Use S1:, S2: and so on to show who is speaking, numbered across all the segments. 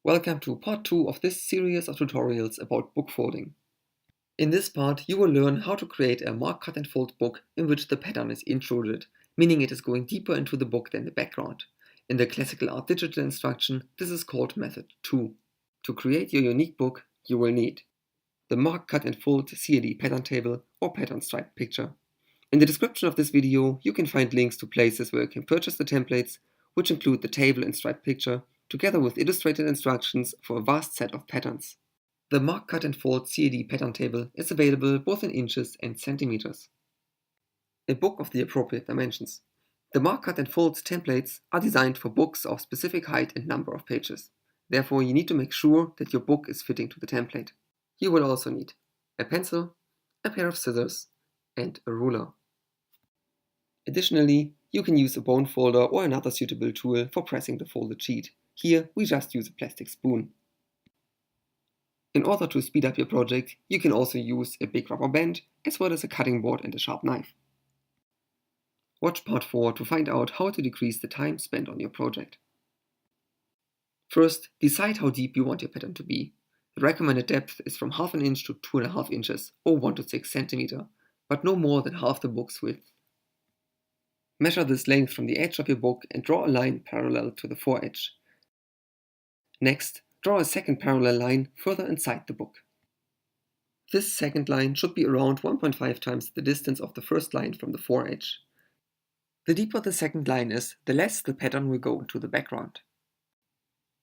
S1: Welcome to part 2 of this series of tutorials about book folding. In this part, you will learn how to create a mark, cut and fold book in which the pattern is intruded, meaning it is going deeper into the book than the background. In the classical art digital instruction, this is called method 2. To create your unique book, you will need the mark, cut and fold CAD pattern table or pattern stripe picture. In the description of this video, you can find links to places where you can purchase the templates, which include the table and stripe picture, together with illustrated instructions for a vast set of patterns. The mark, cut and fold CAD pattern table is available both in inches and centimeters. A book of the appropriate dimensions. The mark, cut and fold templates are designed for books of specific height and number of pages. Therefore, you need to make sure that your book is fitting to the template. You will also need a pencil, a pair of scissors, and a ruler. Additionally, you can use a bone folder or another suitable tool for pressing the folded sheet. Here, we just use a plastic spoon. In order to speed up your project, you can also use a big rubber band, as well as a cutting board and a sharp knife. Watch part 4 to find out how to decrease the time spent on your project. First, decide how deep you want your pattern to be. The recommended depth is from half an inch to 2.5 inches or 1 to 6 centimeters, but no more than half the book's width. Measure this length from the edge of your book and draw a line parallel to the foredge. Next, draw a second parallel line further inside the book. This second line should be around 1.5 times the distance of the first line from the foredge. The deeper the second line is, the less the pattern will go into the background.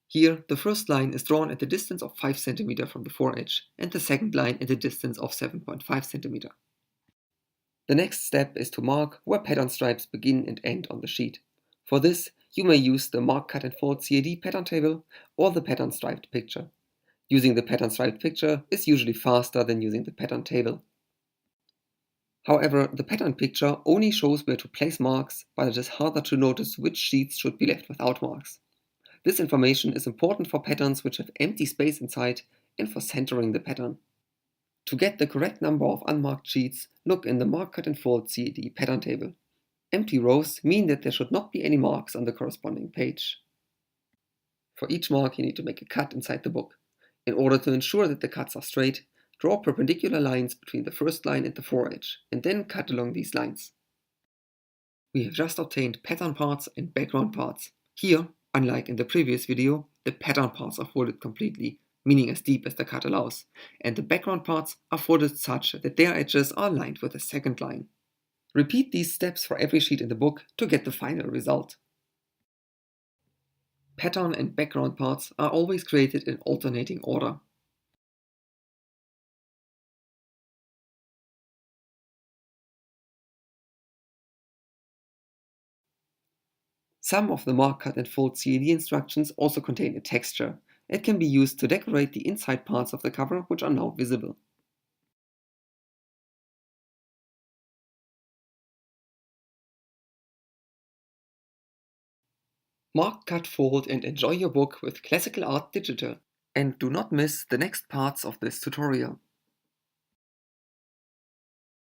S1: Here, the first line is drawn at the distance of 5 cm from the foredge and the second line at a distance of 7.5 cm. The next step is to mark where pattern stripes begin and end on the sheet. For this, you may use the mark, cut and fold CAD pattern table or the pattern striped picture. Using the pattern striped picture is usually faster than using the pattern table. However, the pattern picture only shows where to place marks, but it is harder to notice which sheets should be left without marks. This information is important for patterns which have empty space inside and for centering the pattern. To get the correct number of unmarked sheets, look in the mark, cut and fold CAD pattern table. Empty rows mean that there should not be any marks on the corresponding page. For each mark, you need to make a cut inside the book. In order to ensure that the cuts are straight, draw perpendicular lines between the first line and the foredge, and then cut along these lines. We have just obtained pattern parts and background parts. Here, unlike in the previous video, the pattern parts are folded completely, meaning as deep as the cut allows, and the background parts are folded such that their edges are aligned with the second line. Repeat these steps for every sheet in the book to get the final result. Pattern and background parts are always created in alternating order. Some of the mark, cut and fold CAD instructions also contain a texture. It can be used to decorate the inside parts of the cover, which are now visible. Mark, cut, fold and enjoy your book with Classical Art Digital. And do not miss the next parts of this tutorial.